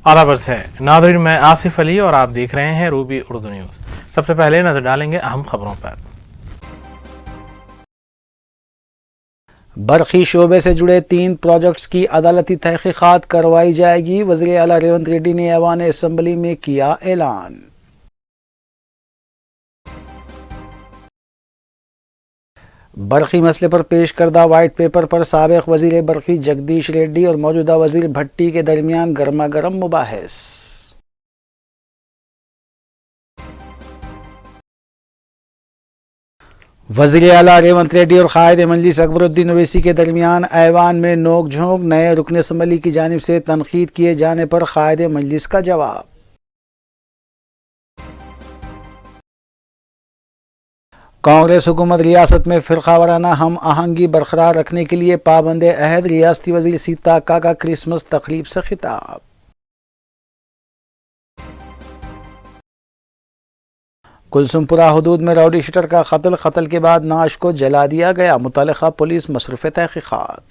आदाब है नादरीन, मैं आसिफ अली और आप देख रहे हैं रूबी उर्दू न्यूज़। सबसे पहले नजर डालेंगे अहम खबरों पर। बरखी शोबे से जुड़े 3 प्रोजेक्ट्स की अदालती तहकीकात करवाई जाएगी। वज़ीर आला रेवंत रेड्डी ने ऐवान असम्बली में किया ऐलान। बरखी मसले पर पेश करदा वाइट पेपर पर साबिक वज़ीर बरखी जगदीश रेड्डी और मौजूदा वज़ीर भट्टी के दरमियान गर्मा गर्म मुबाहिस। वज़ीर आला रेवंत रेड्डी और कायद मजलिस अकबरुद्दीन ओवैसी के दरमियान ऐवान में नोक झोंक। नए रुकन असम्बली की जानिब से तनकीद किए जाने पर कायद मजलिस का जवाब। कांग्रेस हुकूमत रियासत में फ़िरका वाराना हम आहंगी बरकरार रखने के लिए पाबंद अहद। रियासती वज़ीर सीताका का क्रिसमस तकरीब से खिताब। कुलसुमपुरा हुदूद में राउडी शूटर का कत्ल के बाद नाश को जला दिया गया। मुतल्लिका पुलिस मसरूफ़ तहकीकात।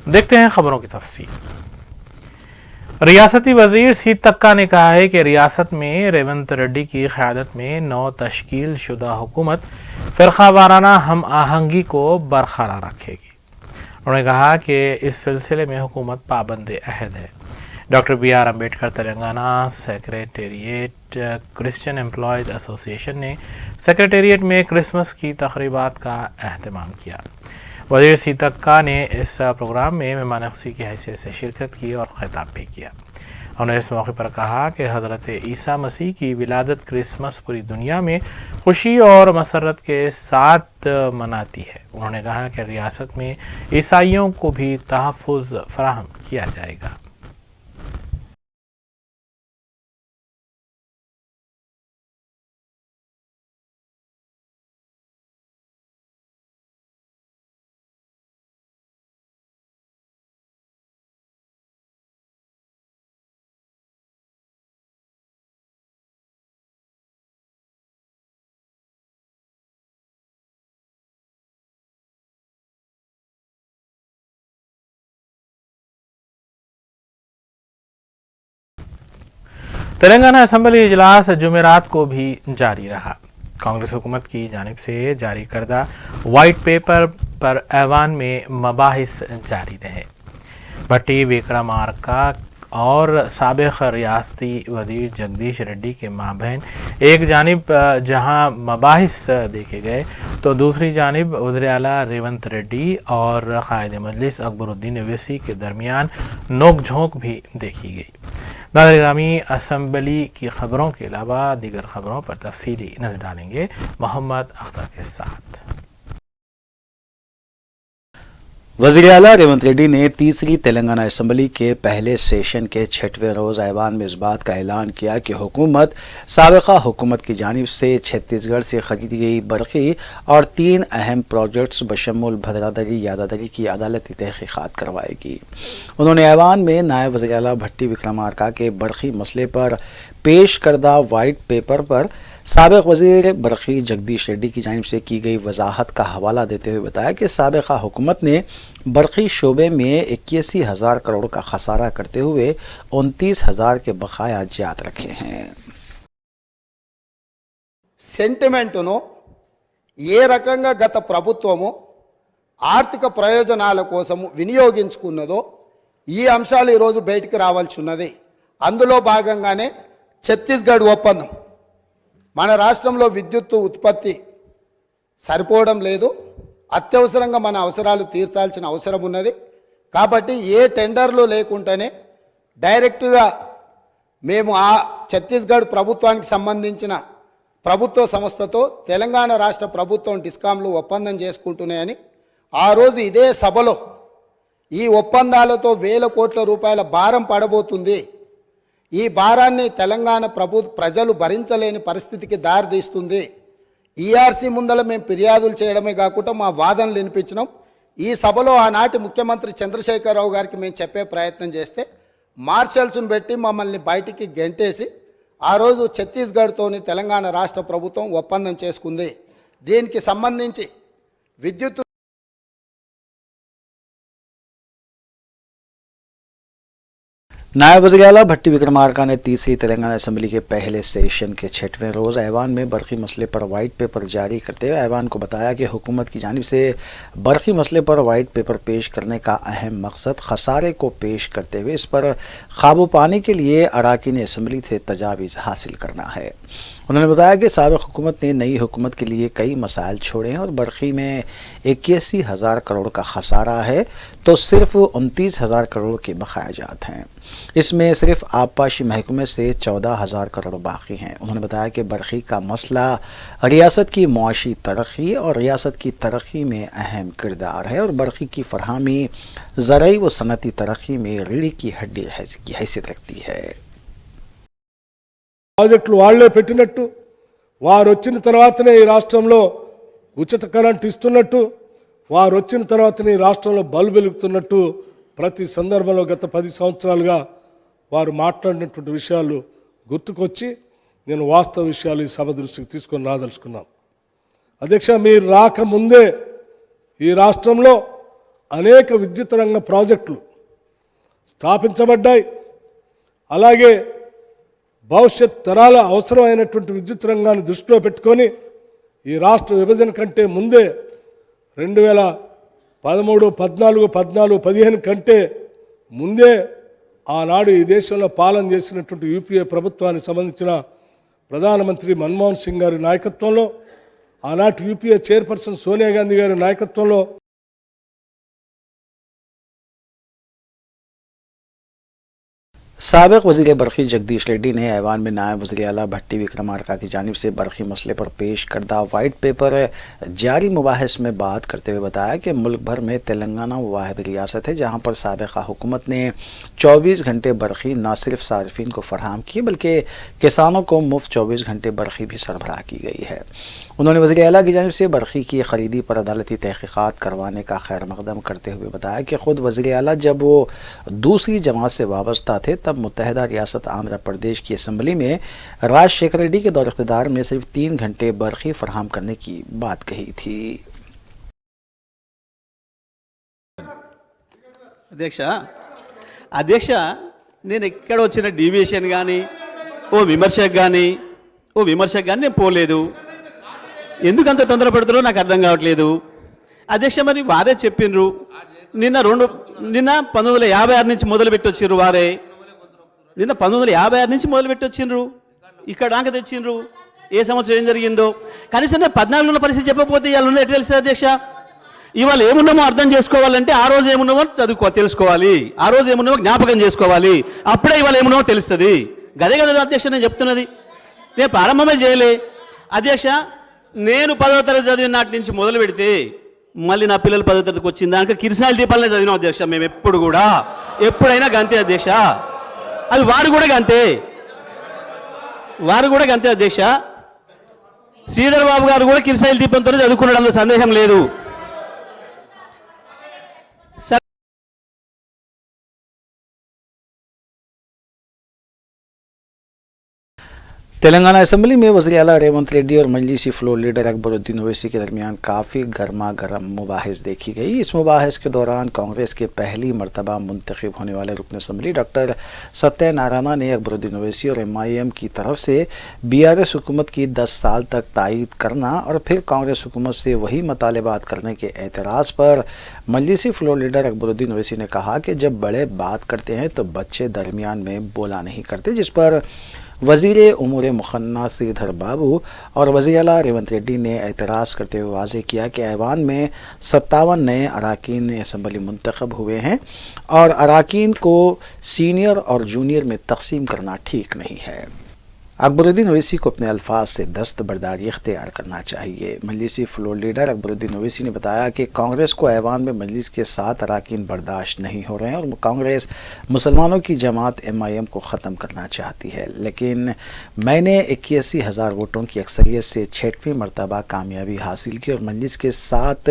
देखते हैं खबरों की तफसील। रियासती वजीर सीतक्का ने कहा है कि रियासत में रेवंत रेड्डी की क़यादत में नौ तश्कील शुदा हुकूमत फ़िरका वाराना हम आहंगी को बरकरार रखेगी। उन्होंने कहा कि इस सिलसिले में हुकूमत पाबंद अहद है। Doctor BR Ambedkar Telangana secretariat Christian employees association ने सेक्रेटेरिएट में क्रिसमस की तकरीबात का अहतमाम किया। वज़ीर सीतक्का ने इस प्रोग्राम में मेहमान खुशी की हैसियत से शिरकत की और खिताब भी किया। उन्होंने इस मौके पर कहा कि हज़रत ईसा मसीह की विलादत क्रिसमस पूरी दुनिया में खुशी और मसरत के साथ मनाती है। उन्होंने कहा कि रियासत में ईसाइयों को भी तहफ़्फ़ुज़ फराहम किया जाएगा। तेलंगाना असम्बली इजलास जुमेरात को भी जारी रहा। कांग्रेस हुकूमत की जानिब से जारी करदा वाइट पेपर पर ऐवान में मबाहिस जारी रहे। भट्टी विक्रमार्का और साबिक रियासती वज़ीर जगदीश रेड्डी के माबैन एक जानिब जहां मबाहिस देखे गए तो दूसरी जानिब वज़ीर आला रेवंत रेड्डी और कायद मजलिस अकबरुद्दीन ओवैसी के दरमियान नोक झोंक भी देखी गई। नाज़रीन, असम्बली की खबरों के अलावा दीगर खबरों पर तफसीली नजर डालेंगे मोहम्मद अख्तर के साथ। वज़ीर आला रेवंत रेड्डी ने तीसरी तेलंगाना असम्बली के पहले सेशन के 6वें रोज़ ऐवान में इस बात का ऐलान किया कि हुकूमत साबिक़ा हुकूमत की जानिब से छत्तीसगढ़ से खरीदी गई बरखी और 3 अहम प्रोजेक्ट्स बशमुल भद्रादरी यादादरी की अदालती तहकीकात करवाएगी। उन्होंने ऐवान में नायब वज़ीर आला भट्टी विक्रमार्का के बरखी मसले पर पेश करदा वाइट पेपर पर साबिक़ वज़ीर बरखी जगदीश रेड्डी की जानिब से की गई वजाहत का हवाला देते हुए बताया कि साबिक़ा हुकूमत ने बरखी शोबे में 81,000 करोड़ का खसारा करते हुए 29,000 के बकाया जात रखे हैं। సెంటిమెంటును ఏ రకంగా గత ప్రభుత్వము ఆర్థిక ప్రయోజనాల కోసము వినియోగించుకున్నదో ఈ అంశాలు ఈరోజు బయటికి రావాల్సి ఉన్నది। అందులో భాగంగానే ఛత్తీస్గఢ్ ఒప్పందం మన రాష్ట్రంలో విద్యుత్ ఉత్పత్తి సరిపోవడం లేదు, అత్యవసరంగా మన అవసరాలు తీర్చాల్సిన అవసరం ఉన్నది। కాబట్టి ఏ టెండర్లు లేకుండానే డైరెక్ట్గా మేము ఆ ఛత్తీస్గఢ్ ప్రభుత్వానికి సంబంధించిన ప్రభుత్వ సంస్థతో తెలంగాణ రాష్ట్ర ప్రభుత్వం డిస్కామ్లు ఒప్పందం చేసుకుంటున్నాయని ఆ రోజు ఇదే సభలో ఈ ఒప్పందాలతో వేల కోట్ల రూపాయల భారం పడబోతుంది, ఈ భారాన్ని తెలంగాణ ప్రజలు భరించలేని పరిస్థితికి దారితీస్తుంది, ఈఆర్సీ ముందల మేము ఫిర్యాదులు చేయడమే కాకుండా మా వాదనలు వినిపించినాం। ఈ సభలో ఆనాటి ముఖ్యమంత్రి చంద్రశేఖరరావు గారికి మేము చెప్పే ప్రయత్నం చేస్తే మార్షల్స్ను పెట్టి మమ్మల్ని బయటికి గెంటేసి ఆ రోజు ఛత్తీస్గఢ్తోని తెలంగాణ రాష్ట్ర ప్రభుత్వం ఒప్పందం చేసుకుంది। దీనికి సంబంధించి విద్యుత్ नायब वज़ीर आला भट्टी विक्रमार्का ने तीसरी तेलंगाना असेंबली के पहले सेशन के 6वें रोज़ ऐवान में बरक़ी मसले पर वाइट पेपर जारी करते हुए ऐवान को बताया कि हुकूमत की जानिब से बरक़ी मसले पर वाइट पेपर पेश करने का अहम मकसद खसारे को पेश करते हुए इस पर काबू पाने के लिए अरकान असेंबली से तजावीज़ हासिल करना है। उन्होंने बताया कि साबिक़ हुकूमत ने नई हुकूमत के लिए कई मसाइल छोड़े हैं और बरक़ी में 81,000 करोड़ का खसारा है तो सिर्फ 29,000 करोड़ के बकायाजात हैं। इसमें सिर्फ आबपाशी महकमे से 14,000 करोड़ बाकी हैं। उन्होंने बताया कि बरक़ी का मसला रियासत की मुआशी तरक्की और रियासत की तरक्की में अहम किरदार है और बरक़ी की फरहमी ज़राई व सनती तरक्की में रीढ़ की हड्डी की हैसियत रखती है। ప్రాజెక్టులు వాళ్లే పెట్టినట్టు వారు వచ్చిన తర్వాతనే ఈ రాష్ట్రంలో ఉచిత కరెంట్ ఇస్తున్నట్టు వారు వచ్చిన తర్వాతనే ఈ రాష్ట్రంలో బల్బు వెలుగుతున్నట్టు ప్రతి సందర్భంలో గత 10 సంవత్సరాలుగా వారు మాట్లాడినటువంటి విషయాలు గుర్తుకొచ్చి నేను వాస్తవ విషయాలు ఈ సభ దృష్టికి తీసుకొని రాదలుచుకున్నాను। అధ్యక్ష, మీరు రాకముందే ఈ రాష్ట్రంలో అనేక విద్యుత్ రంగ ప్రాజెక్టులు స్థాపించబడ్డాయి। అలాగే భవిష్యత్ తరాల అవసరమైనటువంటి విద్యుత్ రంగాన్ని దృష్టిలో పెట్టుకొని ఈ రాష్ట్ర విభజన కంటే ముందే 2013, 14, 15 కంటే ముందే ఆనాడు ఈ దేశంలో పాలన చేసినటువంటి యూపీఏ ప్రభుత్వానికి సంబంధించిన ప్రధానమంత్రి మన్మోహన్ సింగ్ గారి నాయకత్వంలో ఆనాటి యూపీఏ చైర్పర్సన్ సోనియా గాంధీ గారి నాయకత్వంలో साबिक़ वज़ीर बरक़ी जगदीश रेड्डी ने ऐवान में नायब वज़ीर आला भट्टी विक्रमार्का की जानिब से बरक़ी मसले पर पेश करदा वाइट पेपर जारी मुबाहिस में बात करते हुए बताया कि मुल्क भर में तेलंगाना वाहिद रियासत है जहाँ पर साबिक़ा हुकूमत ने 24 घंटे बरक़ी न सिर्फ सार्फिन को फराहम की बल्कि किसानों को मुफ्त 24 घंटे बरक़ी भी सरबराह की गई है। उन्होंने वज़ीर आला की जानिब से बरक़ी की ख़रीदी पर अदालती तहक़ीक़ात करवाने का खैर मक़दम करते हुए बताया कि ख़ुद वज़ीर आला जब वो दूसरी जमात से वाबस्ता थे तब मुत्तहिदा रियासत आंध्र प्रदेश की असम्बली में राजशेखर रेड्डी के दौर इक़्तिदार में सिर्फ 3 घंटे बरक़ी फराहम करने की बात कही थी। అధ్యక్ష నేను ఎక్కడ వచ్చిన డీవియేషన్ కానీ ఓ విమర్శకు కానీ నేను పోలేదు। ఎందుకంత తొందరపడుతుందో నాకు అర్థం కావట్లేదు అధ్యక్ష। మరి వారే చెప్పిండ్రు నిన్న 1956 నుంచి మొదలుపెట్టి వచ్చిర్రు వారే నిన్న 1956 నుంచి మొదలుపెట్టి వచ్చిండ్రు ఇక్కడ దాకా తెచ్చిండ్రు। ఏ సంవత్సరం ఏం జరిగిందో కనీసం 14లో ఉన్న పరిస్థితి చెప్పకపోతే ఇవాళ ఉన్నది ఎట్లా తెలుస్తుంది అధ్యక్ష? ఇవాళ ఏమున్నామో అర్థం చేసుకోవాలంటే ఆ రోజు ఏమున్నామో తెలుసుకోవాలి, ఆ రోజు ఏమున్నామో జ్ఞాపకం చేసుకోవాలి, అప్పుడే ఇవాళ ఏమున్నామో తెలుస్తుంది। గదే కదా అధ్యక్ష నేను చెప్తున్నది। నేను ప్రారంభమే చేయలే అధ్యక్ష। నేను 10వ తరగతి చదివిన నాటి నుంచి మొదలు పెడితే మళ్ళీ నా పిల్లలు 10వ తరగతికి వచ్చిన దానికి కిరసనాయిల దీపాలనే చదివినాం అధ్యక్ష। మేము ఎప్పుడైనా గంతే అధ్యక్ష। అది వారు కూడా గంతే అధ్యక్ష। శ్రీధర్ బాబు గారు కూడా కిరసనాయిల దీపంతోనే చదువుకున్నాడు, అందులో సందేహం లేదు। तेलंगाना असेंबली में वज़ीर आला रेवंत रेड्डी और मजलिसी फ्लोर लीडर अकबरुद्दीन ओवैसी के दरमियान काफ़ी गर्मा गर्म मुबाहिस देखी गई। इस मुबाहिस के दौरान कांग्रेस के पहली मरतबा मुंतखब होने वाले रुकन असम्बली डॉक्टर सत्यनारायण ने अकबरुद्दीन ओवैसी और MIM की तरफ से BRS हुकूमत की 10 साल तक तायद करना और फिर कांग्रेस हुकूमत से वही मतालबात करने के एतराज़ पर मजलिसी फ्लोर लीडर अकबरुद्दीन ओवैसी ने कहा कि जब बड़े बात करते हैं तो बच्चे दरमियान में बोला नहीं करते, जिस पर वज़ीर उमूर मुखन्ना श्रीधर बाबू और वज़ीर आला रेवंत रेड्डी ने एतराज़ करते हुए वाज़ेह किया कि ऐवान में 57 नए अरकान असम्बली मुंतखब हुए हैं और अरकान को सीनियर और जूनियर में तकसीम करना ठीक नहीं है। अकबरुद्दीन ओवैसी को अपने अल्फाज से दस्तबरदारी इख्तियार करना चाहिए। मजलिसी फ्लोर लीडर अकबरुद्दीन ओवैसी ने बताया कि कांग्रेस को ऐवान में मजलिस के 7 अरकान बर्दाश्त नहीं हो रहे हैं और कांग्रेस मुसलमानों की जमात MIM को ख़त्म करना चाहती है, लेकिन मैंने 81,000 वोटों की अक्सरियत से 6वीं मरतबा कामयाबी हासिल की और मजलिस के 7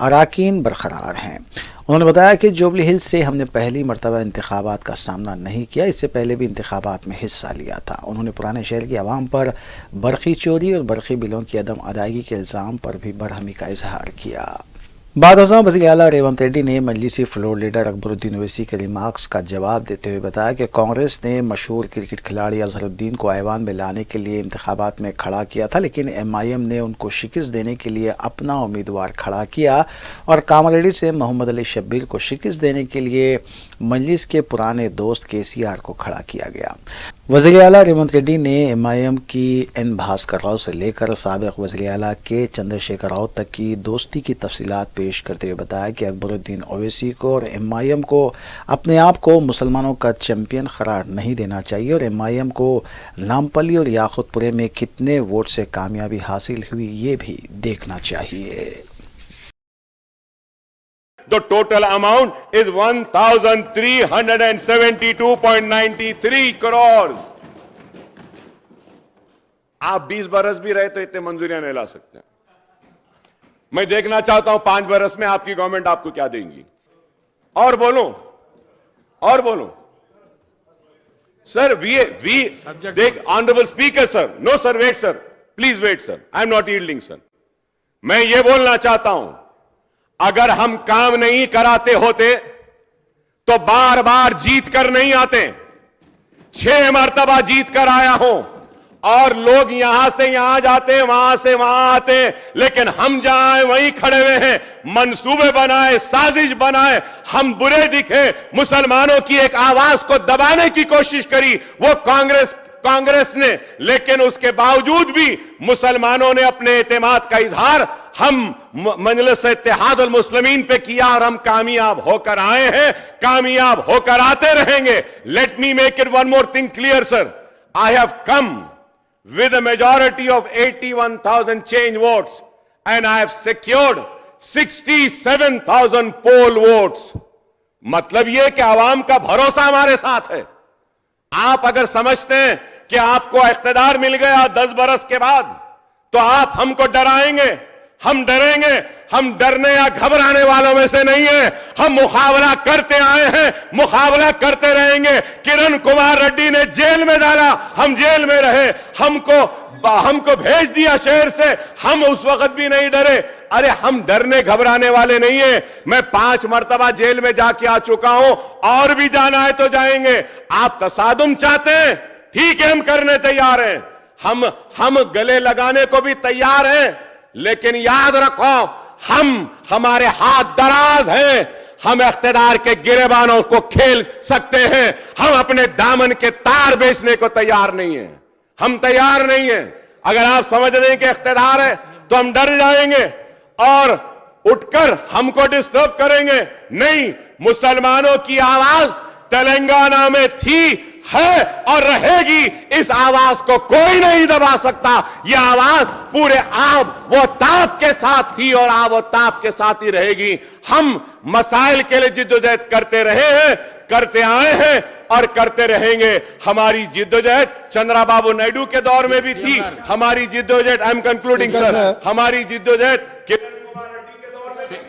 अरकान बरकरार हैं। उन्होंने बताया कि जुबली हिल्स से हमने पहली मरतबा इंतखाबात का सामना नहीं किया, इससे पहले भी इंतखाबात में हिस्सा लिया था। उन्होंने पुराने शहर की आवाम पर बरक़ी चोरी और बरक़ी बिलों की अदम अदायगी के इल्ज़ाम पर भी बरहमी का इजहार किया। बादशाह वज़ीर आला रेवंत रेड्डी ने मजलिसी फ्लोर लीडर अकबरुद्दीन ओवैसी के रिमार्क्स का जवाब देते हुए बताया कि कांग्रेस ने मशहूर क्रिकेट खिलाड़ी अजहरुद्दीन को ऐवान में लाने के लिए इंतखाबात में खड़ा किया था, लेकिन MIM ने उनको शिकस्त देने के लिए अपना उम्मीदवार खड़ा किया और कामारेड्डी से मोहम्मद अली शब्बीर को शिकस्त देने के लिए मजलिस के पुराने दोस्त KCR को खड़ा किया गया। वज़ीर आला रेवंत रेड्डी ने MIM की N भास्कर राव से लेकर साबिक़ वज़ीर आला के चंद्रशेखर राव तक की दोस्ती की तफसीलात पेश करते हुए बताया कि अकबरुद्दीन ओवैसी को और MIM को अपने आप को मुसलमानों का चैंपियन करार नहीं देना चाहिए और MIM को नामपल्ली और याकुतपुरे में कितने वोट से कामयाबी हासिल हुई ये भी देखना चाहिए। The total amount is 1,372.93 crores. आप 20 बरस भी रहे तो इतने मंजूरियां नहीं ला सकते। मैं देखना चाहता हूं 5 बरस में आपकी गवर्नमेंट आपको क्या देंगी। और बोलो सर, वी देख honourable speaker sir, no sir, wait sir, please wait sir, I am not yielding sir. मैं ये बोलना चाहता हूं, अगर हम काम नहीं कराते होते तो बार बार जीत कर नहीं आते। 6 मरतबा जीत कर आया हूं और लोग यहां से यहां जाते, वहां से वहां आते, लेकिन हम जहां हैं वहीं खड़े हुए हैं। मंसूबे बनाए, साजिश बनाए, हम बुरे दिखे, मुसलमानों की एक आवाज को दबाने की कोशिश करी वो कांग्रेस ने, लेकिन उसके बावजूद भी मुसलमानों ने अपने एतमाद का इजहार हम मजलिस इत्तेहादुल मुस्लिमीन पे किया और हम कामयाब होकर आए हैं, कामयाब होकर आते रहेंगे। Let me make it one more thing clear sir, I have come with a majority of 81,000 change votes and I have secured 67,000 poll votes। मतलब यह कि आवाम का भरोसा हमारे साथ है। आप अगर समझते हैं कि आपको इख्तिदार मिल गया 10 बरस के बाद तो आप हमको डराएंगे, हम डरेंगे। हम डरने या घबराने वालों में से नहीं है, हम मुकाबला करते आए हैं, मुकाबला करते रहेंगे। किरण कुमार रेड्डी ने जेल में डाला, हम जेल में रहे, हमको भेज दिया शहर से, हम उस वक्त भी नहीं डरे। अरे हम डरने घबराने वाले नहीं है। मैं 5 मरतबा जेल में जाके आ चुका हूं, और भी जाना है तो जाएंगे। आप तसादुम चाहते हैं, ठीक है, हम करने तैयार हैं, हम गले लगाने को भी तैयार हैं, लेकिन याद रखो हमारे हाथ दराज हैं, हम इख्तिदार के गिरेबानों को खेल सकते हैं, हम अपने दामन के तार बेचने को तैयार नहीं है, हम तैयार नहीं है। अगर आप समझ रहे हैं कि इख्तिदार है तो हम डर जाएंगे और उठकर हमको डिस्टर्ब करेंगे। नहीं, मुसलमानों की आवाज तेलंगाना में थी, है और रहेगी। इस आवाज को कोई नहीं दबा सकता। यह आवाज पूरे वो ताप के साथ थी और वो ताप के साथ ही रहेगी। हम मसाइल के लिए जिद्दोजहद करते रहे हैं, करते आए हैं और करते रहेंगे। हमारी जिद्दोजहद चंद्रबाबू नायडू के दौर में भी थी, हमारी जिद्दोजहद, आई एम कंक्लूडिंग सर, हमारी जिद्दोजहद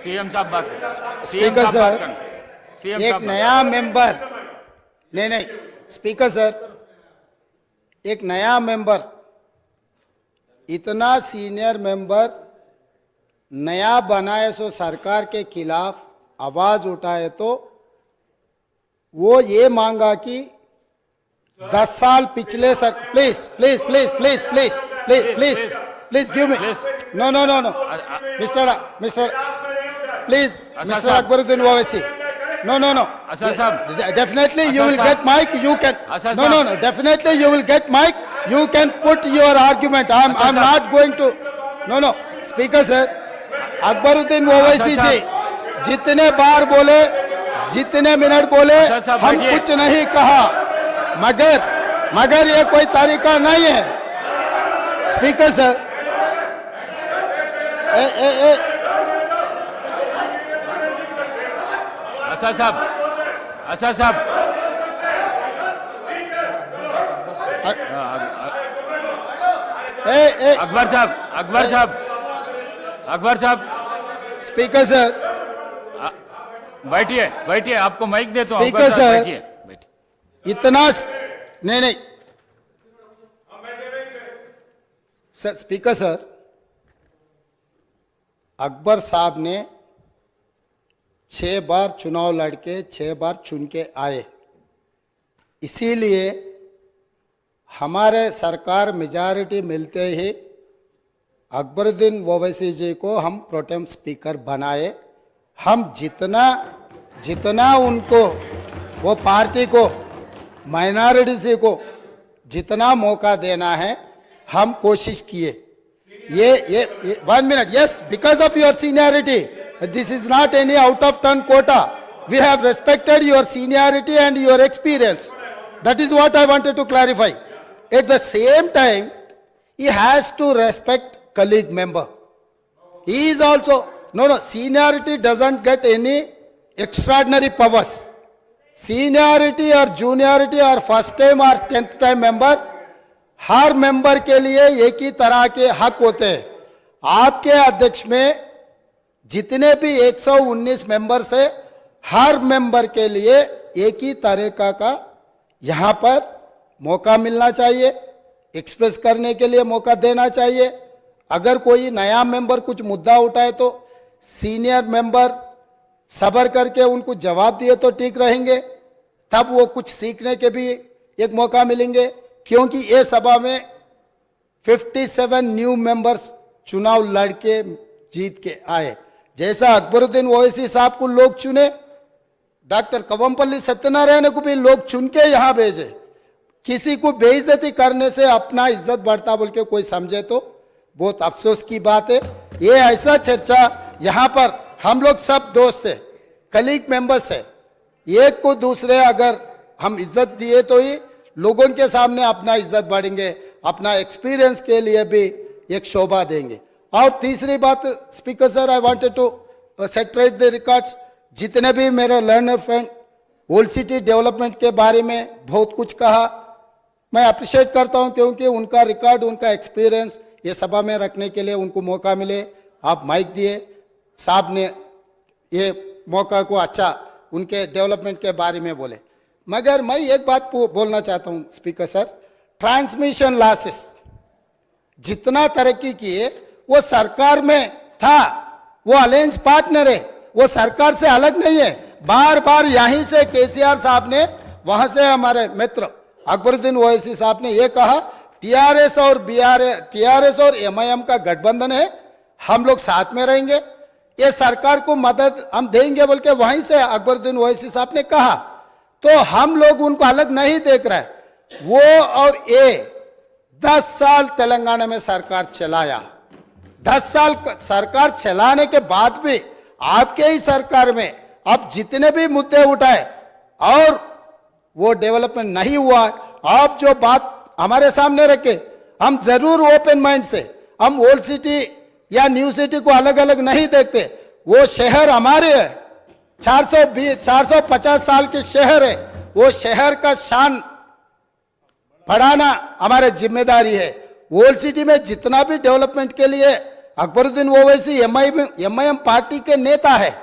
सीएम साहब बात करें। स्पीकर सर, एक नया मेंबर, नहीं स्पीकर सर, एक नया मेंबर, इतना सीनियर मेंबर नया बनाए सो सरकार के खिलाफ आवाज उठाए तो वो ये मांगा कि 10 साल पिछले sir, please please please please please please please please give me, no mister please, mister Akbaruddin Owaisi, no definitely you will get mic, you can, no definitely you will get mic, you can put your argument, I'm not going to, no speaker sir, Akbaruddin Owaisi ji जितने बार बोले, जितने minute बोले, हम कुछ नहीं कहा, मगर ये कोई तरीका नहीं है। स्पीकर सर, असद साहब अकबर साहब स्पीकर सर, बैठिए, आपको माइक देता हूं। स्पीकर सर, बैठिए। इतना नहीं सर, स्पीकर सर, अकबर साहब ने 6 बार चुनाव लड़के 6 बार चुन के आए। इसीलिए हमारे सरकार मेजॉरिटी मिलते ही अकबरुद्दीन ओवैसी जी को हम प्रोटेम स्पीकर बनाए। हम जितना उनको वो पार्टी को माइनॉरिटी को जितना मौका देना है हम कोशिश किए। ये 1 minute, yes, because of your seniority, this is not any out of turn quota, we have respected your seniority and your experience, that is what I wanted to clarify. At the same time he has to respect colleague member. He is also, no, seniority doesn't get any extraordinary powers. Seniority or juniority or first time or 10th time member, her member के लिए एक ही तरह के हक होते हैं। आपके अध्यक्ष में जितने भी 119 मेंबर्स है, हर मेंबर के लिए एक ही तरीका का यहाँ पर मौका मिलना चाहिए, एक्सप्रेस करने के लिए मौका देना चाहिए। अगर कोई नया मेंबर कुछ मुद्दा उठाए तो सीनियर मेंबर सब्र करके उनको जवाब दिए तो ठीक रहेंगे, तब वो कुछ सीखने के भी एक मौका मिलेंगे। क्योंकि ये सभा में 57 न्यू मेंबर्स चुनाव लड़के जीत के आए। जैसा अकबरुद्दीन ओवैसी साहब को लोग चुने, डॉक्टर कवंपल्ली सत्यनारायण को भी लोग चुन के यहाँ भेजे। किसी को बेइज्जती करने से अपना इज्जत बढ़ता बोल के कोई समझे तो बहुत अफसोस की बात है। ये ऐसा चर्चा यहाँ पर हम लोग सब दोस्त है, कलीग मेंबर्स है, एक को दूसरे अगर हम इज्जत दिए तो ही लोगों के सामने अपना इज्जत बढ़ेंगे, अपना एक्सपीरियंस के लिए भी एक शोभा देंगे। और तीसरी बात, speaker sir, I wanted to set right the records. जितने भी मेरे learner friend old city development के बारे में बहुत कुछ कहा, मैं अप्रिशिएट करता हूं, क्योंकि उनका रिकॉर्ड, उनका एक्सपीरियंस ये सभा में रखने के लिए उनको मौका मिले। आप माइक दिए, साहब ने ये मौका को अच्छा उनके डेवलपमेंट के बारे में बोले। मगर मैं एक बात बोलना चाहता हूं स्पीकर सर, ट्रांसमिशन लॉसेस जितना तरक्की किए वो सरकार में था, वो अलायंस पार्टनर है, वो सरकार से अलग नहीं है। बार बार यहीं से केसीआर साहब ने, वहां से हमारे मित्र अकबरुद्दीन ओवैसी साहब ने ये कहा, टीआरएस और एमआईएम का गठबंधन है, हम लोग साथ में रहेंगे, ये सरकार को मदद हम देंगे बोल के वहीं से अकबरुद्दीन ओवैसी साहब ने कहा। तो हम लोग उनको अलग नहीं देख रहे। वो और ये 10 साल तेलंगाना में सरकार चलाया, 10 साल सरकार चलाने के बाद भी आपके ही सरकार में अब जितने भी मुद्दे उठाए और वो डेवलपमेंट नहीं हुआ। आप जो बात हमारे सामने रखे, हम जरूर ओपन माइंड से, हम ओल्ड सिटी या न्यू सिटी को अलग अलग नहीं देखते। वो शहर हमारे है, 450 साल के शहर है, वो शहर का शान बढ़ाना हमारी जिम्मेदारी है। ओल्ड सिटी में जितना भी डेवलपमेंट के लिए अकबरुद्दीन ओवैसी एमआईएम पार्टी के नेता है,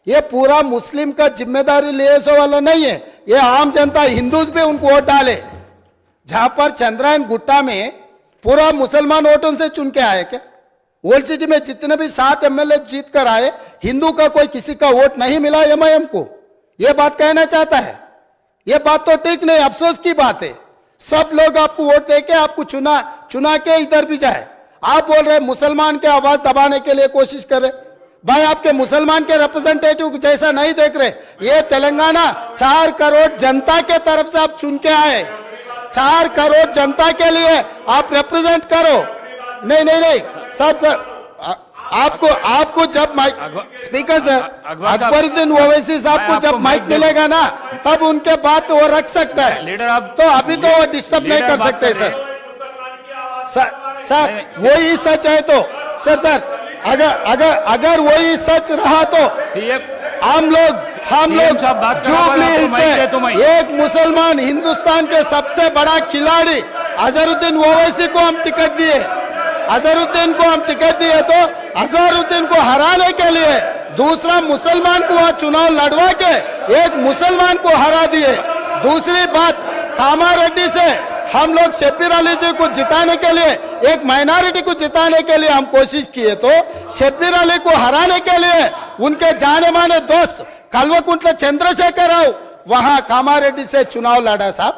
ये पूरा मुस्लिम का जिम्मेदारी ले वाला नहीं है, ये आम जनता हिंदूज भी उनको वोट डाले। जहां पर चंद्रायन गुट्टा में पूरा मुसलमान वोटों से चुन के आए क्या? ओल्ड सिटी में जितने भी 7 एमएलए जीत कर आए, हिंदू का कोई किसी का वोट नहीं मिला एमआईएम को। यह बात कहना चाहता है, यह बात तो ठीक नहीं, अफसोस की बात है। सब लोग आपको वोट देके आपको चुना के इधर भी जाए। आप बोल रहे मुसलमान के आवाज दबाने के लिए कोशिश कर रहे। भाई आपके मुसलमान के रिप्रेजेंटेटिव जैसा नहीं देख रहे। ये तेलंगाना 4 करोड़ जनता के तरफ से आप चुन के आए, 4 करोड़ जनता के लिए आप रिप्रेजेंट करो। नहीं सब सर, आपको जब mike, speaker sir, Akbaruddin Owaisi साहब को जब माइक मिलेगा ना, तब उनके बात वो रख सकता है। लीडर आप, तो अभी तो वो डिस्टर्ब नहीं कर सकते सर वही सच है तो सर अगर वही सच रहा तो हम लोग जुबली हिल्स से एक मुसलमान हिंदुस्तान के सबसे बड़ा खिलाड़ी अजहरुद्दीन ओवैसी को हम टिकट दिए, तो अजहरुद्दीन को हराने के लिए दूसरा मुसलमान को वहां चुनाव लड़वा के एक मुसलमान को हरा दिए। दूसरी बात, कामारेड्डी से हम लोग शब्बीर अली जी को जिताने के लिए, एक माइनॉरिटी को जिताने के लिए हम कोशिश किए, तो शब्बीर अली को हराने के लिए उनके जाने माने दोस्त कल्वकुंट्ला चंद्रशेखर राव वहां कामारेड्डी से चुनाव लड़ा साहब।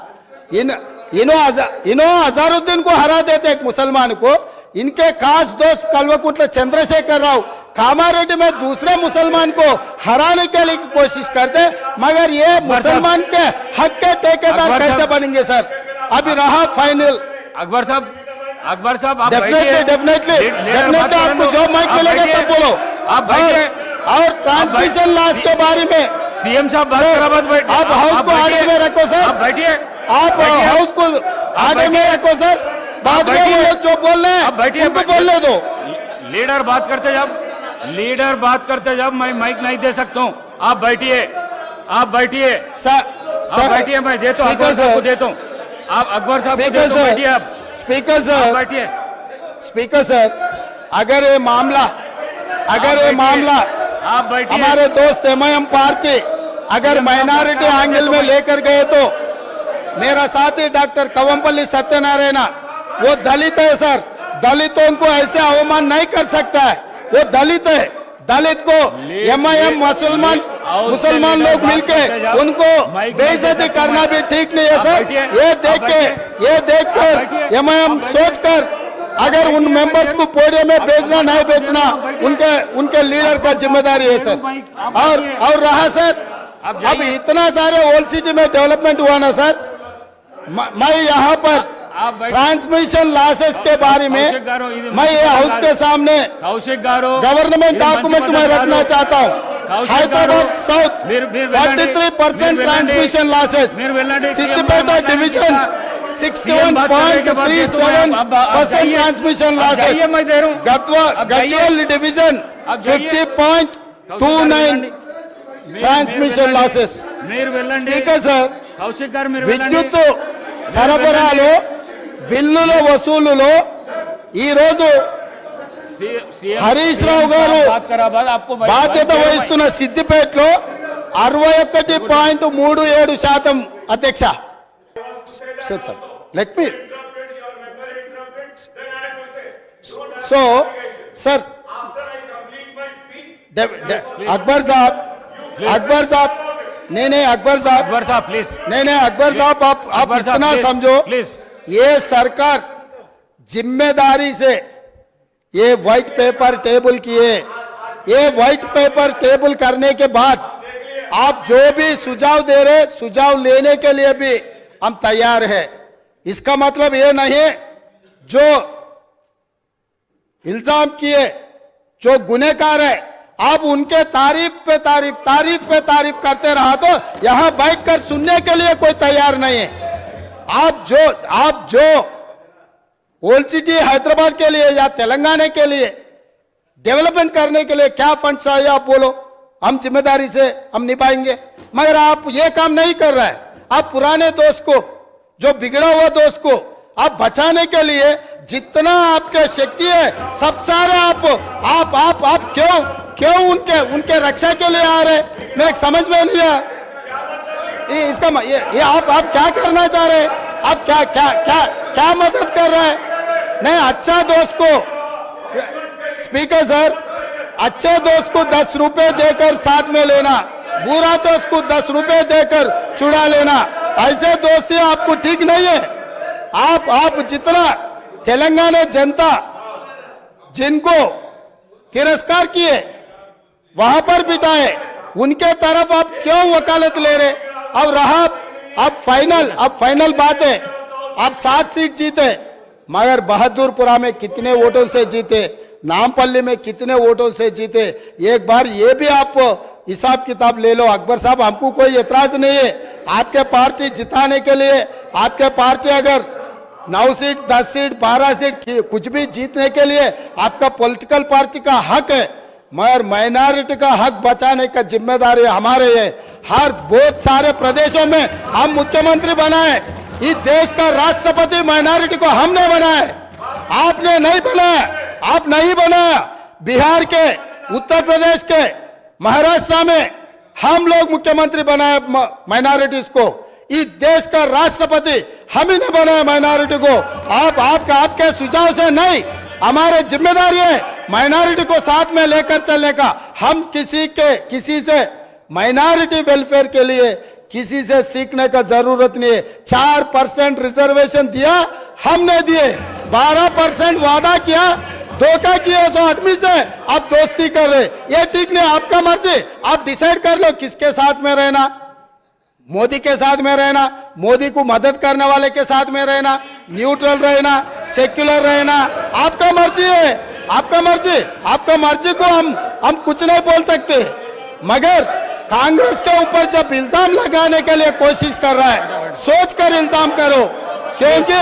इनो अजहरुद्दीन को हरा देते एक मुसलमान को, इनके खास दोस्त कल्वकुंट्ला चंद्रशेखर राव कामारेड्डी में दूसरे मुसलमान को हराने के लिए कोशिश करते, मगर ये मुसलमान के हक के ठेकेदार कैसे बनेंगे सर? अभी रहा फाइनल। अकबर साहब, अकबर साहब, आप डेफिनेटली आपको जो माइक मिलेगा तब बोलो। आप बैठिए। और ट्रांसमिशन लॉस के बारे में सीएम साहब बात करा, मत बैठिए। आप हाउस को आर्डर में रखो सर। आप बैठिए। आप हाउस को आर्डर में रखो सर। बाद में वो लोग जो बोल रहे हैं उनको बोलने दो। लीडर बात करते जब मैं माइक नहीं दे सकता हूँ। आप बैठिए, आप बैठिए, आप बैठिए, मैं देता हूँ, अकबर साहब को देता हूँ। आप अकबर साहब को देता हूँ, बैठिए आप। स्पीकर सर, बैठिए। स्पीकर सर, अगर ये मामला आप बैठिए। हमारे दोस्त एमआईएम पार्टी अगर माइनॉरिटी एंगल में लेकर गए, तो मेरा साथी डॉक्टर कवंपल्ली सत्यनारायण वो दलित है सर, दलितों को ऐसे अवमान नहीं कर सकता है, वो दलित है। दलित को एमआईएम मुसलमान लोग मिलके उनको बेइज्जती करना भी ठीक नहीं है सर। ये देखकर एमआईएम सोचकर अगर उन मेंबर्स को पोडियम में भेजना नहीं भेजना उनके लीडर का जिम्मेदारी है सर। और रहा सर, अब इतना सारे ओल्ड सिटी में डेवलपमेंट हुआ ना सर, मैं यहाँ पर ट्रांसमिशन लॉसेस के बारे में मैं ये हाउस के सामने गवर्नमेंट डॉक्यूमेंट में रखना चाहता हूँ। Hyderabad south 43% transmission losses, Siddipet division 61.37% transmission losses, Gadwal division 50.29 transmission losses. Speaker sir, విద్యుత్ సరఫరాలో బిల్లుల వసూలులో ఈ రోజు హరీష్ రావు గారు బాధ్యత వహిస్తున్న సిద్దిపేటలో 61.37% అధ్యక్ష. Sir let me so sir Akbar साहब नहीं अकबर साहब प्लीज, नहीं अकबर साहब आप इतना समझो, ये सरकार जिम्मेदारी से ये व्हाइट पेपर टेबल किए, ये व्हाइट पेपर टेबल करने के बाद आप जो भी सुझाव दे रहे, सुझाव लेने के लिए भी हम तैयार हैं। इसका मतलब ये नहीं जो इल्जाम किए, जो गुनहगार है, आप उनके तारीफ पे तारीफ करते रहा तो यहां बैठकर सुनने के लिए कोई तैयार नहीं है। आप जो ओल्ड सिटी हैदराबाद के लिए या तेलंगाना के लिए डेवलपमेंट करने के लिए क्या फंड चाहिए आप बोलो, हम जिम्मेदारी से हम निभाएंगे। मगर आप ये काम नहीं कर रहे हैं। आप पुराने दोस्त को, जो बिगड़ा हुआ दोस्त को आप बचाने के लिए जितना आपके शक्ति है सब सारे आप क्यों उनके रक्षा के लिए आ रहे, मेरे समझ में नहीं आया। इसका ये आप क्या करना चाह रहे हैं? आप क्या मदद कर रहे हैं? नहीं, अच्छा दोस्त को, स्पीकर सर, अच्छे दोस्त को 10 रुपए देकर साथ में लेना, बुरा दोस्त को 10 रुपए देकर छुड़ा लेना, ऐसे दोस्ती आपको ठीक नहीं है। आप जितना तेलंगाना जनता जिनको तिरस्कार किए वहां पर बिठाए, उनके तरफ आप क्यों वकालत ले रहे? और रहा अब फाइनल बात है, आप 7 सीट जीते, मगर बहादुरपुरा में कितने वोटों से जीते, नामपल्ली में कितने वोटों से जीते, एक बार ये भी आप हिसाब किताब ले लो। अकबर साहब, हमको कोई एतराज नहीं है आपके पार्टी जिताने के लिए। आपके पार्टी अगर 9 सीट 10 सीट 12 सीट कुछ भी जीतने के लिए आपका पॉलिटिकल पार्टी का हक है, मगर माइनॉरिटी का हक बचाने का जिम्मेदारी हमारे है। हर बहुत सारे प्रदेशों में हम मुख्यमंत्री बनाए, इस देश का राष्ट्रपति माइनॉरिटी को हमने बनाया, आपने नहीं बनाया। आप नहीं बनाया, बिहार के, उत्तर प्रदेश के, महाराष्ट्र में हम लोग मुख्यमंत्री बनाए माइनॉरिटीज को। इस देश का राष्ट्रपति हम ही ने बनाया माइनॉरिटी को। आपके सुझाव से नहीं, हमारे जिम्मेदारी है माइनॉरिटी को साथ में लेकर चलने का। हम किसी से माइनॉरिटी वेलफेयर के लिए किसी से सीखने का जरूरत नहीं है। 4% रिजर्वेशन दिया हमने दिए, 12% वादा किया, धोखा किया सो आदमी से, आप दोस्ती कर रहे, ये ठीक नहीं। आपका मर्जी, आप डिसाइड कर लो किसके साथ में रहना। मोदी के साथ में रहना, मोदी को मदद करने वाले के साथ में रहना, न्यूट्रल रहना, सेक्युलर रहना, आपका मर्जी है, आपका मर्जी को हम कुछ नहीं बोल सकते। मगर कांग्रेस के ऊपर जब इल्जाम लगाने के लिए कोशिश कर रहा है, सोच कर इल्जाम करो, क्योंकि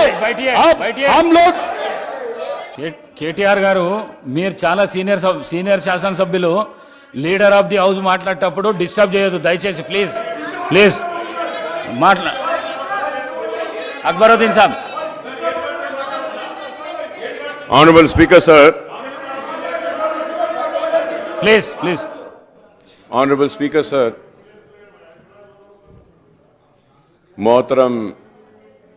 अब हम लोग కేటీఆర్ గారు మీరు చాలా సీనియర్ శాసనసభ్యులు, లీడర్ ఆఫ్ ది హౌస్ మాట్లాడేటప్పుడు డిస్టర్బ్ చేయొద్దు దయచేసి, please please Akbaruddin Saab. Honourable speaker sir, please please. Honourable speaker sir, मोहतरम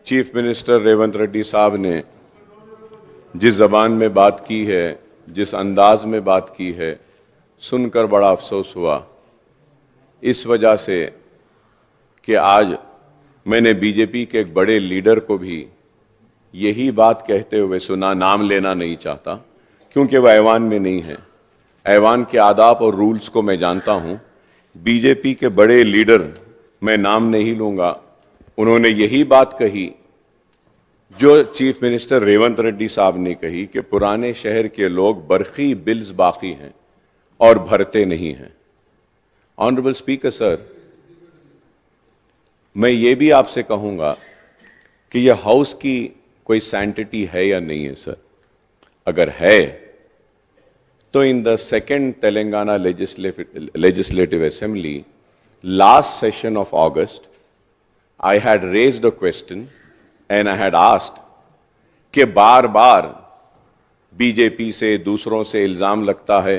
चीफ मिनिस्टर रेवंत रेड्डी साहब ने जिस जबान में बात की है, जिस अंदाज में बात की है, सुनकर बड़ा अफसोस हुआ। इस वजह से कि आज मैंने बीजेपी के एक बड़े लीडर को भी यही बात कहते हुए सुना, नाम लेना नहीं चाहता क्योंकि वह ऐवान में नहीं है। ऐवान के आदाब और रूल्स को मैं जानता हूं। बीजेपी के बड़े लीडर, मैं नाम नहीं लूंगा, उन्होंने यही बात कही जो चीफ मिनिस्टर रेवंत रेड्डी साहब ने कही कि पुराने शहर के लोग बरखी बिल्स बाकी हैं और भरते नहीं हैं। ऑनरेबल स्पीकर सर, मैं ये भी आपसे कहूंगा कि यह हाउस की कोई सैंटिटी है या नहीं है सर। अगर है तो in the second Telangana legislative assembly last session of August, I had raised a question and I had asked कि बार बार बीजेपी से दूसरों से इल्जाम लगता है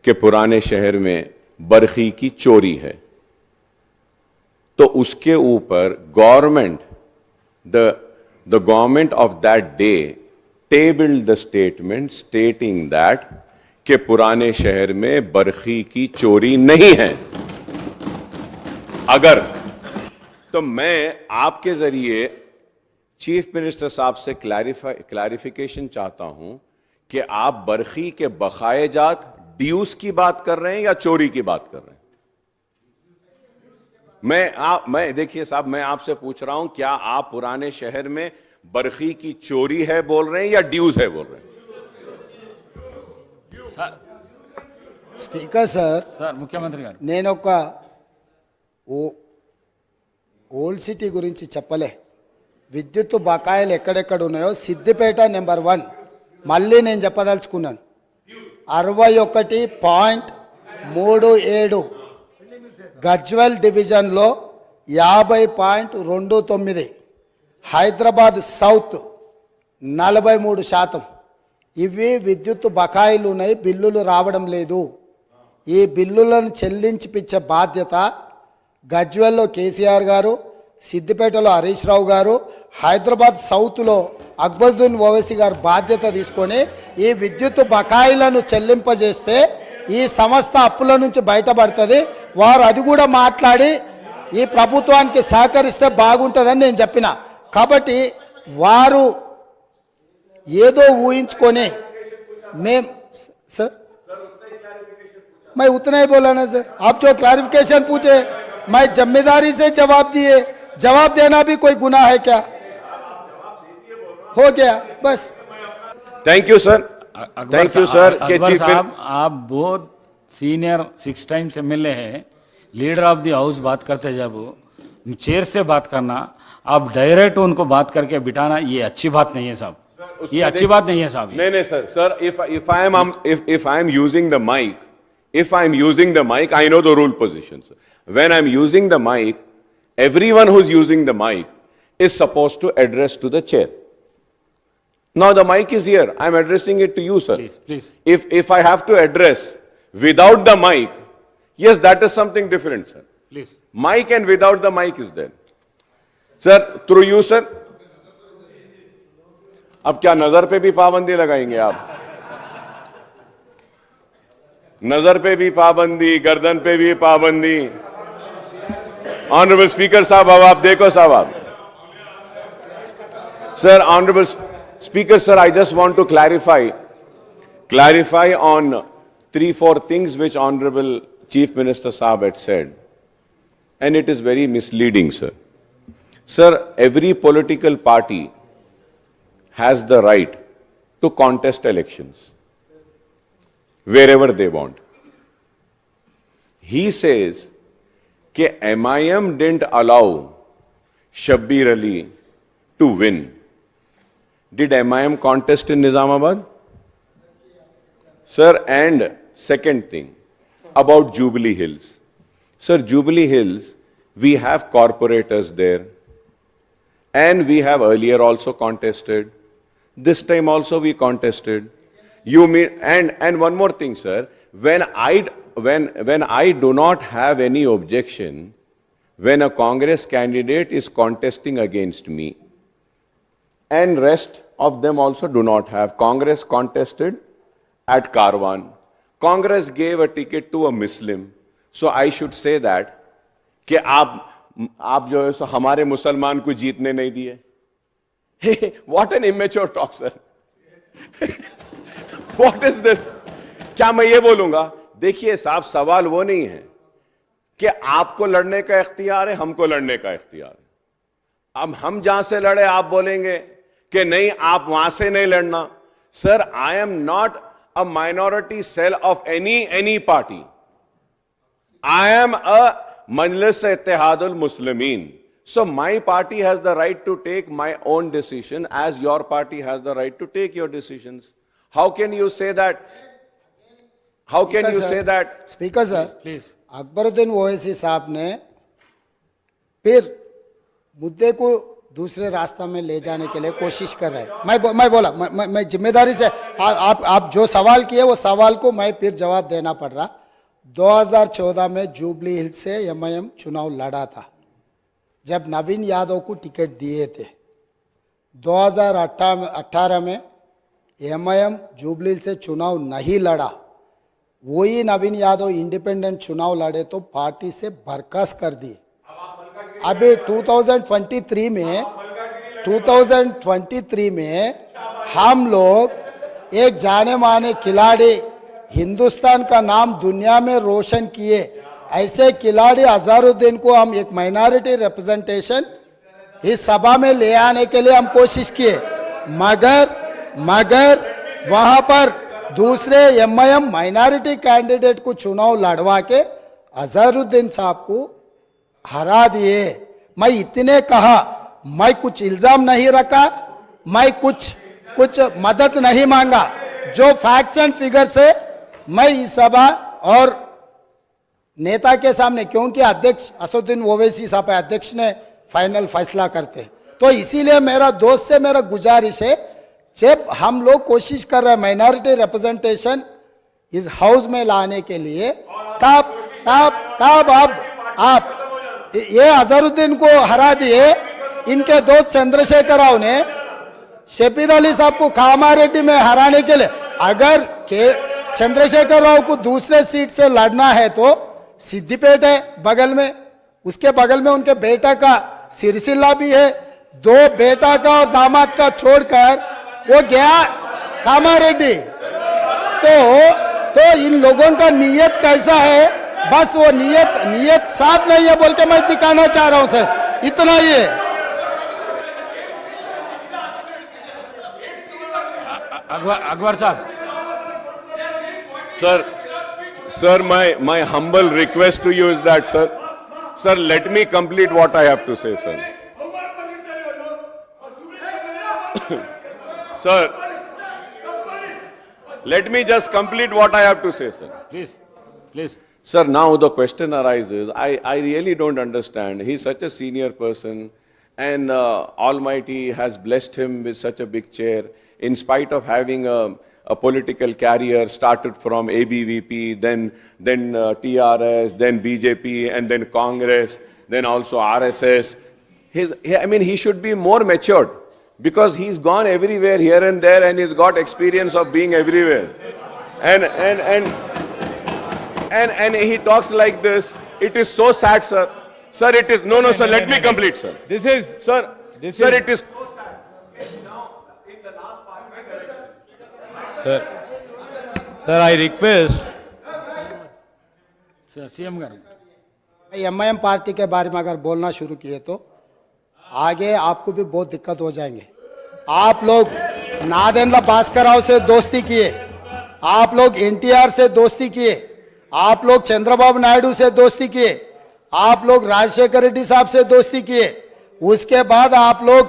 कि पुराने शहर में बरखी की चोरी है, तो उसके ऊपर government the government of that day tabled the statement stating that कि पुराने शहर में बरखी की चोरी नहीं है। अगर तो मैं आपके जरिए चीफ मिनिस्टर साहब से क्लैरिफिकेशन चाहता हूं कि आप बरखी के बकाए जात ड्यूस की बात कर रहे हैं या चोरी की बात कर रहे हैं। मैं देखिए साहब, मैं आपसे पूछ रहा हूं, क्या आप पुराने शहर में बरखी की चोरी है बोल रहे हैं या ड्यूस है बोल रहे हैं? స్పీకర్ సార్, ముఖ్యమంత్రి గారు, నేను ఒక ఓల్డ్ సిటీ గురించి చెప్పలే. విద్యుత్ బకాయిలు ఎక్కడెక్కడ ఉన్నాయో సిద్దిపేట నెంబర్ 1 మళ్ళీ నేను చెప్పదలుచుకున్నాను. 61.37 గజ్వెల్ డివిజన్లో 50.29, హైదరాబాద్ సౌత్ 43%. ఇవి విద్యుత్ బకాయిలు ఉన్నాయి, బిల్లులు రావడం లేదు. ఈ బిల్లులను చెల్లించిపించే బాధ్యత గజ్వెల్లో కేసీఆర్ గారు, సిద్దిపేటలో హరీష్ రావు గారు, హైదరాబాద్ సౌత్లో అక్బరుద్దీన్ ఓవైసీ గారు బాధ్యత తీసుకొని ఈ విద్యుత్ బకాయిలను చెల్లింపజేస్తే ఈ సంస్థ అప్పుల నుంచి బయటపడుతుంది. వారు అది కూడా మాట్లాడి ఈ ప్రభుత్వానికి సహకరిస్తే బాగుంటుందని నేను చెప్పిన. కాబట్టి వారు ఏదో ఊహించుకొని सर मैं उतना ही बोला ना सर, आप जो क्लैरिफिकेशन पूछे मैं जिम्मेदारी से जवाब दिए. जवाब देना भी कोई गुनाह है क्या? हो गया बस. Thank you sir, thank you sir. Akbar साहब, आप बहुत सीनियर 6 टाइम्स एमएलए है, लीडर ऑफ द हाउस बात करते जब चेयर से बात करना, आप डायरेक्ट उनको बात करके बिठाना, ये अच्छी बात नहीं है साहब, ये अच्छी बात नहीं है साहब. नहीं sir, if I am using the mic, I know the rule positions. When I am using the mic, everyone who is using the mic is supposed to address to the chair. Now the mic is here, I am addressing it to you, sir. Please. If I have to address without the mic, yes, that is something different, sir. Please. Mic and without the mic is there. Sir through you sir, अब क्या नजर पे भी पाबंदी लगाएंगे आप? नजर पे भी पाबंदी, गर्दन पे भी पाबंदी। ऑनरेबल स्पीकर साहब, अब आप देखो साहब आप। Sir, honourable speaker sir, I just want to clarify on 3-4 things which Honorable Chief Minister Saab had said. And it is very misleading, sir. Sir, every political party has the right to contest elections wherever they want. He says that MIM didn't allow Shabbir Ali to win. Did MIM contest in Nizamabad? Sir, and second thing about Jubilee Hills. Sir, Jubilee Hills, we have corporators there, and we have earlier also contested. This time also we contested. You mean, and one more thing, sir, when I do not have any objection when a Congress candidate is contesting against me, and rest of them also do not have. Congress contested at Karwan. Congress gave a ticket to a Muslim. So I should say that कि आप जो है सो हमारे मुसलमान को जीतने नहीं दिए. What an immature talk, sir. What is this? क्या मैं ये बोलूंगा? देखिए साहब, सवाल वो नहीं है कि आपको लड़ने का इख्तियार है, हमको लड़ने का इख्तियार है. अब हम जहां से लड़े आप बोलेंगे कि नहीं आप वहां से नहीं लड़ना. Sir, I am not a minority cell of any party. I am a Majlis Ittihadul Muslimin. So my party has the right to take my own decision as your party has the right to take your decisions. How can you say that? How can you say that? Speaker sir, please. Akbaruddin Owaisi साहब ने फिर मुद्दे को दूसरे रास्ता में ले जाने के लिए कोशिश कर रहे हैं. मैं बोला, मैं जिम्मेदारी से आप जो सवाल किए वो सवाल को मैं फिर जवाब देना पड़ रहा. 2014 में जुबली हिल्स से एमआईएम चुनाव लड़ा था जब नवीन यादव को टिकट दिए थे. 2018 में एमआईएम जुबली हिल्स से चुनाव नहीं लड़ा. वही नवीन यादव इंडिपेंडेंट चुनाव लड़े तो पार्टी से बर्खास्त कर दी. अभी 2023 में हम लोग एक जाने माने खिलाड़ी, हिंदुस्तान का नाम दुनिया में रोशन किए ऐसे खिलाड़ी अजहरुद्दीन को हम एक माइनॉरिटी रिप्रेजेंटेशन इस सभा में ले आने के लिए हम कोशिश किए, मगर वहां पर दूसरे एमआईएम माइनॉरिटी कैंडिडेट को चुनाव लड़वा के अजहरुद्दीन साहब को हरा दिए. मैं इतने कहा, मैं कुछ इल्जाम नहीं रखा, मैं कुछ मदद नहीं मांगा. जो फैक्ट्स एंड फिगर से मैं इस सभा और नेता के सामने, क्योंकि अध्यक्ष असदुद्दीन ओवैसी साहब अध्यक्ष ने फाइनल फैसला करते, तो इसीलिए मेरा दोस्त से मेरा गुजारिश है, जब हम लोग कोशिश कर रहे हैं माइनॉरिटी रिप्रेजेंटेशन इस हाउस में लाने के लिए, तब आप ये अजहरुद्दीन को हरा दिए. इनके दोस्त चंद्रशेखर राव ने शबीर अली साहब को कामारेड्डी में हराने के लिए, अगर चंद्रशेखर राव को दूसरे सीट से लड़ना है तो सिद्दीपेट है बगल में, उसके बगल में उनके बेटा का सिरसिल्ला भी है. 2 बेटा का और दामाद का छोड़कर वो गया कामारेड्डी. तो इन लोगों का नीयत कैसा है, बस वो नीयत साफ नहीं है बोल के मैं दिखाना चाह रहा हूं सर. इतना ही है. अकबर साहब. Sir, my humble request to you is that, sir, let me complete what I have to say, sir. Sir, let me just complete what I have to say, sir. Please. Sir, now the question arises, I really don't understand. He's such a senior person, and Almighty has blessed him with such a big chair, in spite of having a political career, started from ABVP, then TRS, then BJP, and then Congress, then also RSS. he should be more matured because he's gone everywhere here and there and he's got experience of being everywhere. And he talks like this. It is so sad, sir. Sir, it is, no, sir, let me complete, sir. Sir, it is. Sir, I request. CM गाరు MIM party के बारे में अगर बोलना शुरू किए तो आगे आपको भी बहुत दिक्कत हो जाएंगे। आप लोग नादेंद्र भास्कर राव से दोस्ती किए, आप लोग एनटीआर से दोस्ती किए, आप लोग चंद्रबाबू नायडू से दोस्ती किए, आप लोग राजशेखर रेड्डी साहब से दोस्ती किए, उसके बाद आप लोग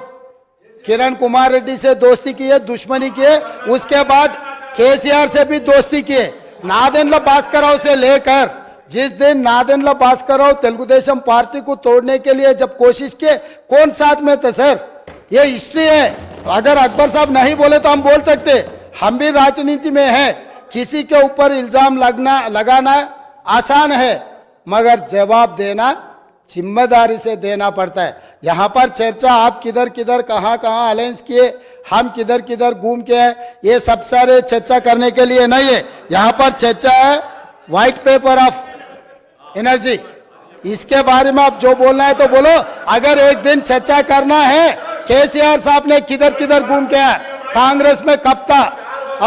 किरण कुमार रेड्डी से दोस्ती किए, दुश्मनी किए, उसके बाद केसीआर से भी दोस्ती किए। नादेंद्र भास्कर राव से लेकर जिस दिन नादेंद्र भास्कर राव तेलुगुदेशम पार्टी को तोड़ने के लिए जब कोशिश किए, कौन साथ में थे सर? ये हिस्ट्री है। अगर अकबर साहब नहीं बोले तो हम बोल सकते, हम भी राजनीति में हैं। किसी के ऊपर इल्जाम लगाना आसान है, मगर जवाब देना जिम्मेदारी से देना पड़ता है। यहाँ पर चर्चा आप किधर किधर कहाँ अलायंस किए, हम किधर किधर घूम के हैं, ये सब सारे चर्चा करने के लिए नहीं है। यहाँ पर चर्चा है व्हाइट पेपर ऑफ एनर्जी, इसके बारे में आप जो बोलना है तो बोलो। अगर एक दिन चर्चा करना है केसीआर साहब ने किधर किधर घूम के आया, कांग्रेस में कब था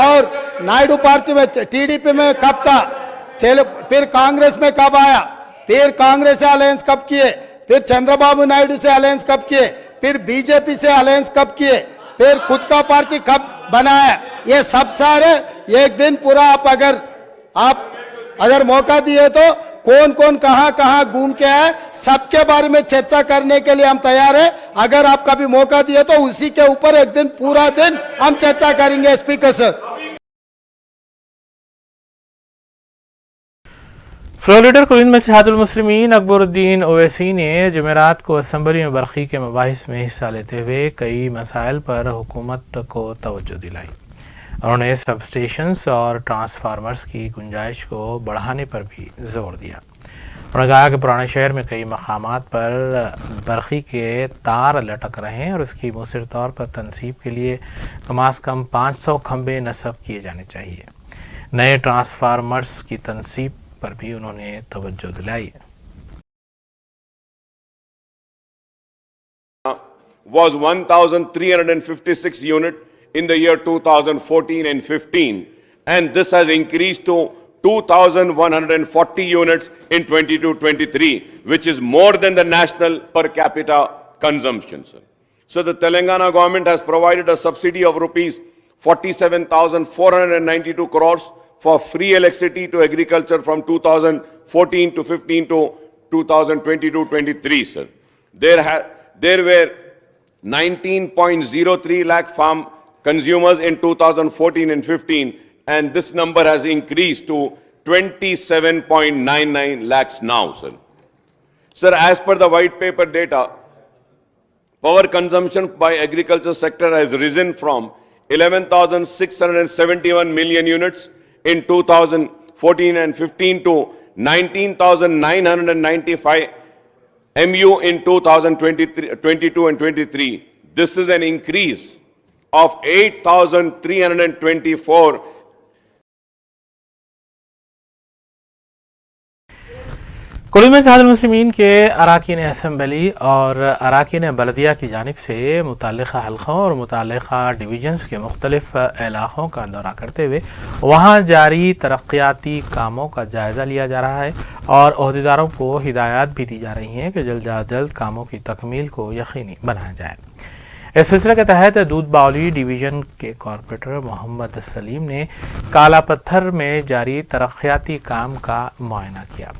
और नायडू पार्टी में टीडीपी में कब था, फिर कांग्रेस में कब आया, फिर कांग्रेस से अलायंस कब किए, फिर चंद्रबाबू नायडू से अलायंस कब किए, फिर बीजेपी से अलायंस कब किए, फिर खुद का पार्टी कब बनाया, ये सब सारे एक दिन पूरा आप अगर मौका दिए तो कौन कौन कहाँ घूम के आए, सबके बारे में चर्चा करने के लिए हम तैयार हैं। अगर आप कभी मौका दिए तो उसी के ऊपर एक दिन पूरा दिन हम चर्चा करेंगे। Speaker sir. फ्लोर लीडर कुलीन में इत्तेहादुल मुस्लिमीन अकबरुद्दीन ओवैसी ने जुमेरात को असम्बली में बरक़ी के मबाहिस में हिस्सा लेते हुए कई मसाइल पर हुकूमत को तवज्जो दिलाई। उन्होंने सब स्टेशंस और ट्रांसफार्मर्स की गुंजाइश को बढ़ाने पर भी जोर दिया। उन्होंने कहा कि पुराने शहर में कई मकामात पर बरक़ी के तार लटक रहे हैं और उसकी मुसर तौर पर तनसीब के लिए कम अज़ कम 500 खंबे नस्ब किए जाने चाहिए। नए ट्रांसफार्मर्स की तनसीब पर भी उन्होंने तवज्जो दिलाई। Was 1,356 unit in the year 2014 and 15, and this has increased to 2,140 units in 22-23, which is more than the national per capita consumption, sir. So the Telangana government has provided a subsidy of rupees 47,492 crores for free electricity to agriculture from 2014 to 15 to 2022-23, sir. There were 19.03 lakh farm consumers in 2014 and 15, and this number has increased to 27.99 lakhs now, sir. Sir, as per the white paper data, power consumption by agriculture sector has risen from 11,671 million units in 2014 and 15 to 19,995 MU in 2022 and 23. This is an increase of 8,324. कुलीन में इत्तेहादुल मुस्लिमीन के अराकीन assembly और अराकीन बलदिया की जानिब से मुतल्लिक़ा हल्क़ों और मुतल्लिक़ा divisions के मुख्तलिफ़ इलाक़ों का दौरा करते हुए वहाँ जारी तरक्याती कामों का जायज़ा लिया जा रहा है और ओहदेदारों को हिदायत भी दी जा रही हैं कि जल्द अज जल्द कामों की तकमील को यकीनी बनाया जाए। इस सिलसिले के तहत दूध बावली डिवीज़न के कॉरपोरेटर मोहम्मद सलीम ने काला पत्थर में जारी तरक्याती काम का मुआयना किया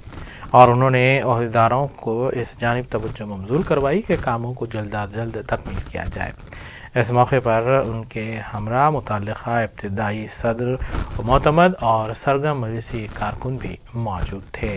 और उन्होंने ओहदेदारों को इस जानिब तवज्जो मंजूर करवाई कि कामों को जल्द अज जल्द तकमील किया जाए। इस मौके पर उनके हमरा मुतल्लिक़ा इब्तिदाई सदर मोतमद और सरगम मजलिसी कारकुन भी मौजूद थे।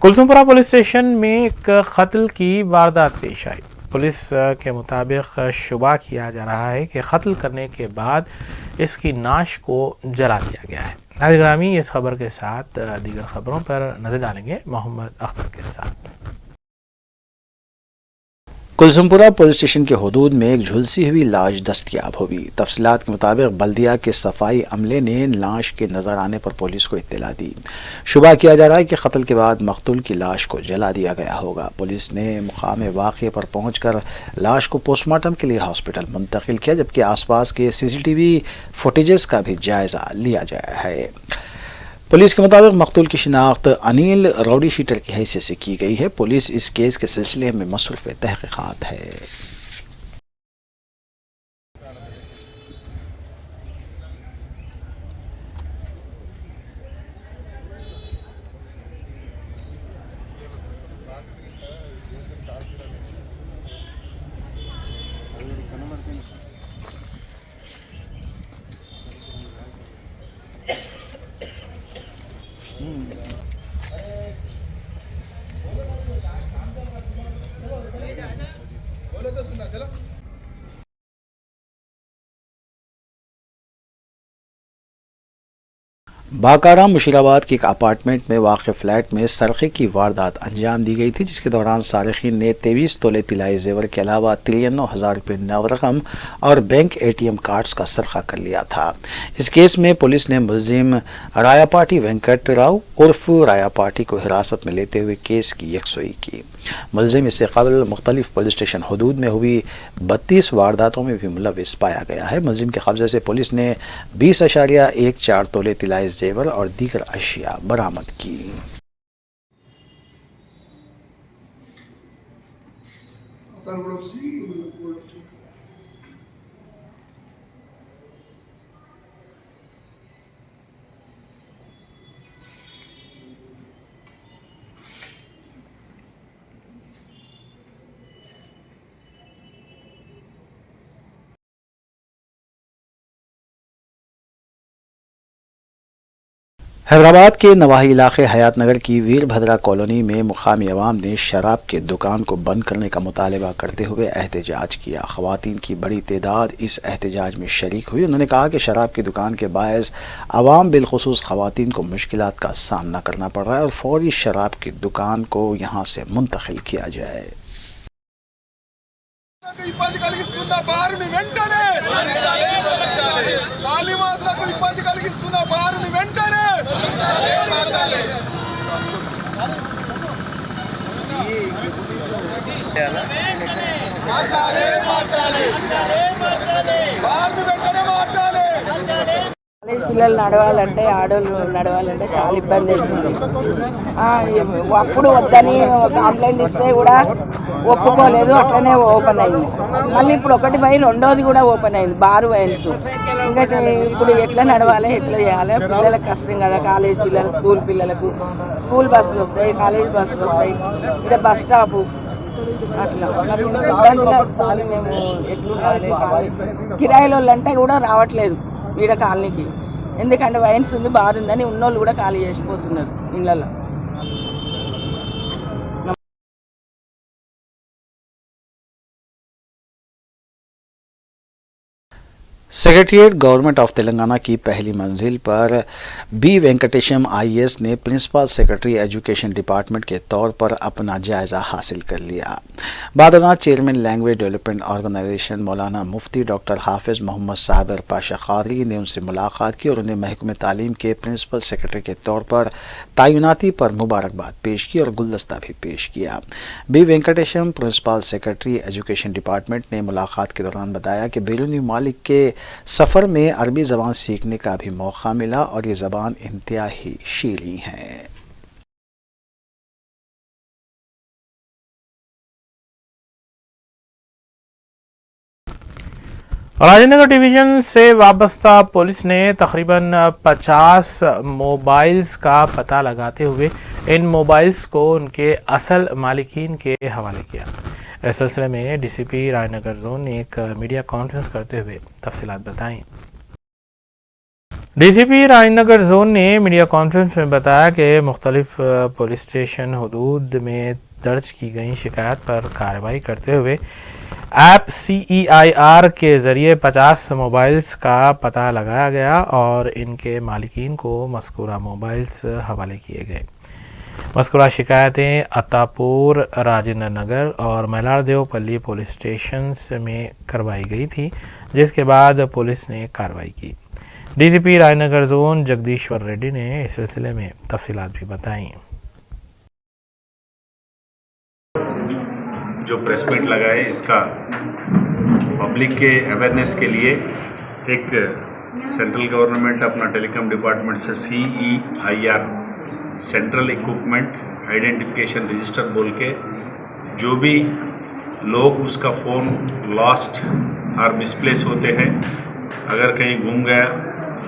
कुलसुमपुरा पुलिस स्टेशन में एक कत्ल की वारदात पेश आई। पुलिस के मुताबिक शुबा किया जा रहा है कि कत्ल करने के बाद इसकी नाश को जला दिया गया है। नाज़रीन, इस खबर के साथ दीगर खबरों पर नजर डालेंगे मोहम्मद अख्तर के साथ। कुलसुमपुरा पुलिस स्टेशन के हदूद में एक झुलसी हुई लाश दस्तयाब हुई। तफसीलात के मुताबिक बल्दिया के सफाई अमले ने लाश के नजर आने पर पुलिस को इत्तला दी। शुबा किया जा रहा है कि कत्ल के बाद मकतूल की लाश को जला दिया गया होगा। पुलिस ने मुकाम वाक़े पर पहुंचकर लाश को पोस्टमार्टम के लिए हॉस्पिटल मुंतकिल किया, जबकि आसपास के CCTV फुटेजेस का भी जायजा लिया गया है। पुलिस के मुताबिक मकतूल की शिनाख्त अनिल राउडी शीटर की हैसियत से की गई है। पुलिस इस केस के सिलसिले में मसरूफ़ तहक़ीक़ात है। बाकाराम मुशीराबाद के एक अपार्टमेंट में वाक़ फ्लैट में सरक़े की वारदात अंजाम दी गई थी, जिसके दौरान सारिकीन ने 23 तोले तिलाई जेवर के अलावा 93,000 रुपये नव रकम और बैंक ATM कार्ड्स का सरक़ा कर लिया था। इस केस में पुलिस ने मुलजिम रायापाटी वेंकट राव उर्फ रायापाटी को हिरासत में लेते हुए केस की यकसुई की। मुलजिम इससे कबल मुख्तलिफ पुलिस स्टेशन हदूद में हुई 32 वारदातों में भी मुलविस पाया गया है। मुलजिम के कब्जे से पुलिस ने 20.14 तोले तिलाई जेवर और दीगर अशिया बरामद की। हैदराबाद के नवाही इलाके हयात नगर की वीरभद्रा कॉलोनी में मुकामी अवाम ने शराब के दुकान को बंद करने का मुतालबा करते हुए एहतजाज किया। ख़वातीन की बड़ी तादाद इस एहतजाज में शरीक हुई। उन्होंने कहा कि शराब की दुकान के बायस अवाम बिलखुसूस ख़वातीन को मुश्किलात का सामना करना पड़ रहा है और फौरी शराब की दुकान को यहाँ से मुंतकिल किया जाए। కాలేజ్ పిల్లలు నడవాలంటే ఆడోళ్ళు నడవాలంటే చాలా ఇబ్బంది అవుతుంది. అప్పుడు వద్దని కంప్లైంట్ ఇస్తే కూడా ఒప్పుకోలేదు, అట్లనే ఓపెన్ అయింది. మళ్ళీ ఇప్పుడు ఒకటి పోయి రెండోది కూడా ఓపెన్ అయింది, బారు వైన్స్. ఇంకా ఇప్పుడు ఎట్లా నడవాలి, ఎట్లా చేయాలి? పిల్లలకు కష్టం కదా, కాలేజ్ పిల్లలు, స్కూల్ పిల్లలకు స్కూల్ బస్సులు వస్తాయి, కాలేజ్ బస్సులు వస్తాయి, ఇక్కడ బస్ స్టాపు అట్లా ఇబ్బందులు. మేము ఎట్లుండాలి? కిరాయిలు అంటే కూడా రావట్లేదు ఈడ కాలనీకి, ఎందుకంటే వైన్స్ ఉంది, బార్ ఉందని ఉన్నోళ్ళు కూడా ఖాళీ చేసిపోతున్నారు ఇళ్ళల్లో. सेक्रेटेरिएट गवर्नमेंट ऑफ तेलंगाना की पहली मंजिल पर बी वेंकटेशम IAS ने प्रिंसिपल सेक्रेटरी एजुकेशन डिपार्टमेंट के तौर पर अपना जायज़ा हासिल कर लिया। बादना चेयरमैन लैंग्वेज डेवलपमेंट ऑर्गेनाइजेशन मौलाना मुफ्ती डॉक्टर हाफिज़ मोहम्मद साबिर पाशा क़ादरी ने उनसे मुलाकात की और उन्हें महकमे तालीम के प्रिंसिपल सेक्रेटरी के तौर पर तैनाती पर मुबारकबाद पेश की और गुलदस्ता भी पेश किया। B Venkatesham principal secretary education department ने मुलाकात के दौरान बताया कि बैरूनी मालिक के सफ़र में अरबी ज़बान सीखने का भी मौका मिला और ये ज़बान इंतहाई शीरीं है। राजेंद्र डिवीजन से वाबस्ता पुलिस ने तकरीबन 50 मोबाइल्स का पता लगाते हुए इन मोबाइल्स को उनके असल मालिकीन के हवाले किया। इस सिलसिले में डीसीपी राजनगर जोन ने एक मीडिया कॉन्फ्रेंस करते हुए तफसीलात बताई। डीसीपी राजनगर जोन ने मीडिया कॉन्फ्रेंस में बताया कि मुख्तलिफ पुलिस स्टेशन हदूद में दर्ज की गई शिकायत पर कार्रवाई करते हुए ऐप CEIR के ज़रिए 50 मोबाइल्स का पता लगाया गया और इनके मालिकीन को मज़कूरा मोबाइल्स हवाले किए गए। मज़कूरा शिकायतें अत्तापुर, राजेंद्र नगर और मलारदेवपल्ली पुलिस स्टेशन में करवाई गई थी, जिसके बाद पुलिस ने कार्रवाई की। डीसीपी राजनगर जोन जगदीश्वर रेड्डी ने इस सिलसिले में तफसीलात भी बताई। जो प्रेस मीट लगाए इसका पब्लिक के अवेयरनेस के लिए एक सेंट्रल गवर्नमेंट अपना टेलीकॉम डिपार्टमेंट से CEIR central equipment identification register बोल के जो भी लोग उसका फ़ोन लॉस्ट और मिसप्लेस होते हैं, अगर कहीं गुम गया,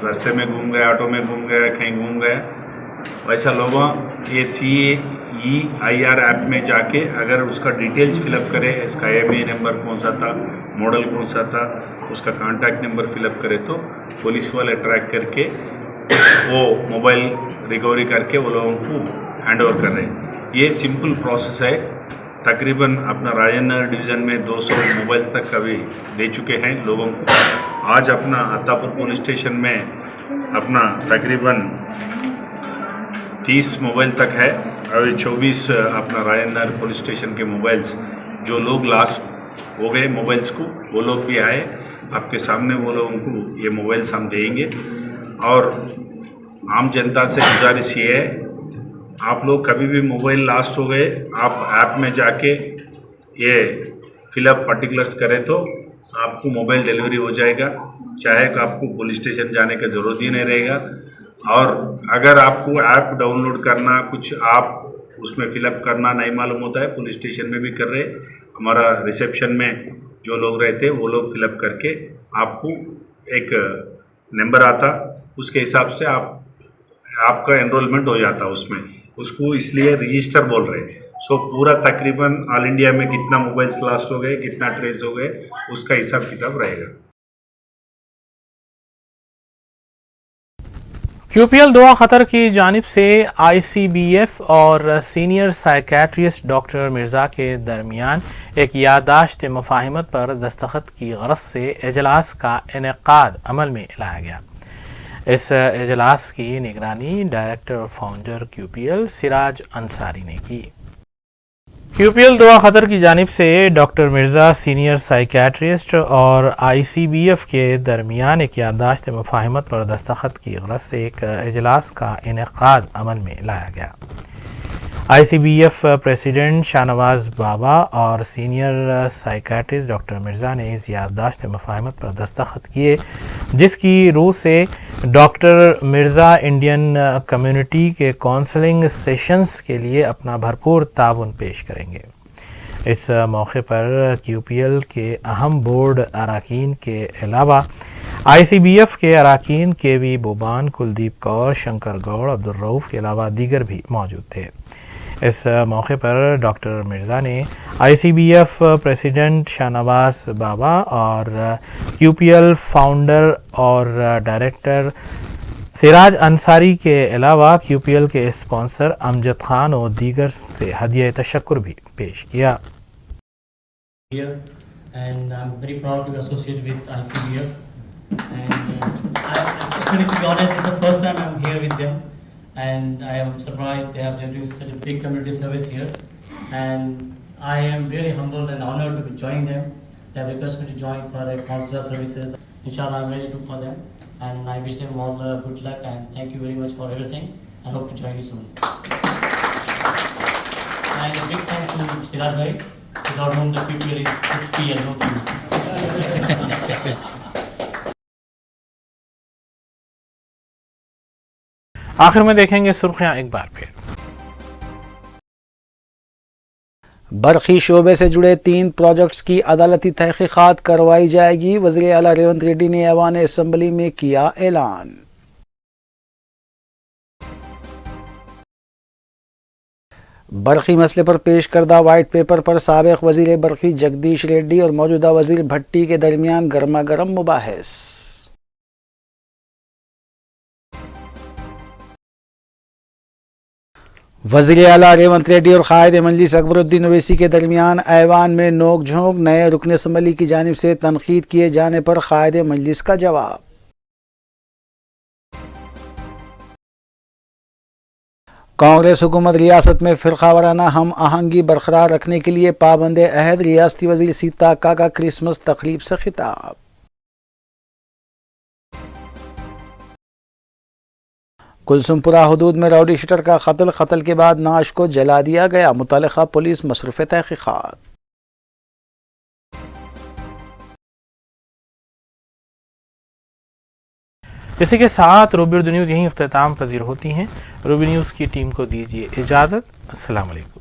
रास्ते में गुम गया, ऑटो में गुम गया, कहीं गुम गया, वैसा लोगों ये CEIR ऐप में जाके अगर उसका डिटेल्स फिलअप करे, इसका IMEI नंबर कौन सा था, मॉडल कौन सा था, उसका कॉन्टैक्ट नंबर फिलअप करे तो पुलिस वाले ट्रैक करके वो मोबाइल रिकवरी करके वो लोगों को हैंड ओवर कर रहे हैं। ये सिंपल प्रोसेस है। तकरीबन अपना राजेंद्र डिवीज़न में 200 मोबाइल्स तक कभी दे चुके हैं लोगों को। आज अपना अत्तापुर पुलिस स्टेशन में अपना तकरीबन 30 मोबाइल तक है और 24 अपना राजेंद्र पुलिस स्टेशन के मोबाइल्स जो लोग लास्ट हो गए मोबाइल्स को, वो लोग भी आए आपके सामने, वो लोगों को ये मोबाइल्स हम देंगे। और आम जनता से गुजारिश ये है, आप लोग कभी भी मोबाइल लास्ट हो गए, आप ऐप में जाके ये फिलअप पर्टिकुलर्स करें तो आपको मोबाइल डिलीवरी हो जाएगा, चाहे आपको पुलिस स्टेशन जाने का ज़रूरत ही नहीं रहेगा। और अगर आपको ऐप डाउनलोड करना, कुछ आप उसमें फिलअप करना नहीं मालूम होता है, पुलिस स्टेशन में भी कर रहे, हमारा रिसेप्शन में जो लोग रहते वो लोग फिलअप करके आपको एक नंबर आता, उसके हिसाब से आपका एनरोलमेंट हो जाता उसमें, उसको इसलिए रजिस्टर बोल रहे हैं। सो पूरा तकरीबन ऑल इंडिया में कितना मोबाइल्स लास्ट हो गए, कितना ट्रेस हो गए, उसका हिसाब किताब रहेगा। QPL दुआ खतर की जानिब से ICBF और सीनियर साइकेट्रिस्ट डॉक्टर मिर्ज़ा के दरमियान एक याददाश्त मुफाहिमत पर दस्तखत की गरज से इजलास का इनेकाद अमल में लाया गया। इस इजलास की निगरानी डायरेक्टर और फाउंडर QPL सिराज अंसारी ने की। QPL दुआ खतर की जानिब से डॉक्टर मिर्ज़ा सीनियर साइकेट्रिस्ट और ICBF के दरमियान एक याददाश्त मुफाहिमत पर दस्तखत की गरज से एक इजलास का इनेकाद अमल में लाया गया। ICBF प्रेसिडेंट शाहनवाज बाबा और सीनियर साइकेट्रिस्ट डॉक्टर मिर्ज़ा ने इस याददाश्त मुफाहिमत पर दस्तखत किए, जिसकी रूह से डॉक्टर मिर्ज़ा इंडियन कम्युनिटी के काउंसलिंग सेशंस के लिए अपना भरपूर ताउन पेश करेंगे। इस मौके पर QPL के अहम बोर्ड अरकान के अलावा ICBF के अरकान KV बोबान, कुलदीप कौर, शंकर गौड़, अब्दुल रऊफ़ के अलावा दीगर भी मौजूद थे। इस मौके पर डॉक्टर मिर्ज़ा ने ICBF प्रेसिडेंट शाहनवाज बाबा और QPL फाउंडर और डायरेक्टर सिराज अंसारी के अलावा QPL के स्पॉन्सर अमजद खान और दीगर से हदिया तशक्कुर भी पेश किया। And I'm very proud to be associated with ICBF. And actually, to be honest, it's the first time I'm here with them. And I am surprised they have doing such a big community service here. And I am really humbled and honored to be joining them. They have requested me to join for consular services. Inshallah, I'm ready to for them. And I wish them all the good luck and thank you very much for everything. I hope to join you soon. And a big thanks to Siraj Bhai, without whom the people is history and no clue. आखिर में देखेंगे सुर्खियां एक बार फिर। बरखी शोबे से जुड़े 3 projects की अदालती तहकीकात करवाई जाएगी। वज़ीर आला रेवंत रेड्डी ने ऐवान असम्बली में किया ऐलान। बरखी मसले पर पेश करदा वाइट पेपर पर साबिक वज़ीर बरखी जगदीश रेड्डी और मौजूदा वज़ीर भट्टी के दरमियान गर्मा गर्म मुबाहिस। वज़ीर आला रेवंत रेड्डी और कायद मजलिस अकबरुद्दीन ओवैसी के दरमियान ऐवान में नोक झोंक। नए रुकन असम्बली की जानिब से तनकीद किए जाने पर कायद मजलिस का जवाब। कांग्रेस हुकूमत रियासत में फ़िरका वाराना हम आहंगी बरकरार रखने के लिए पाबंद अहद। रियासती वज़ीर सीता काका क्रिसमस तकरीब से खिताब। कुलसुमपुरा हुदूद में राउडी शूटर का कत्ल के बाद नाश को जला दिया गया। मुतल्लिका पुलिस मसरूफ़ तहक़ीक़ात। इसी के साथ रूबी उर्दू न्यूज़ यहीं इख्तिताम पजीर होती हैं। रूबी न्यूज़ की टीम को दीजिए इजाज़त। अस्सलाम वालेकुम।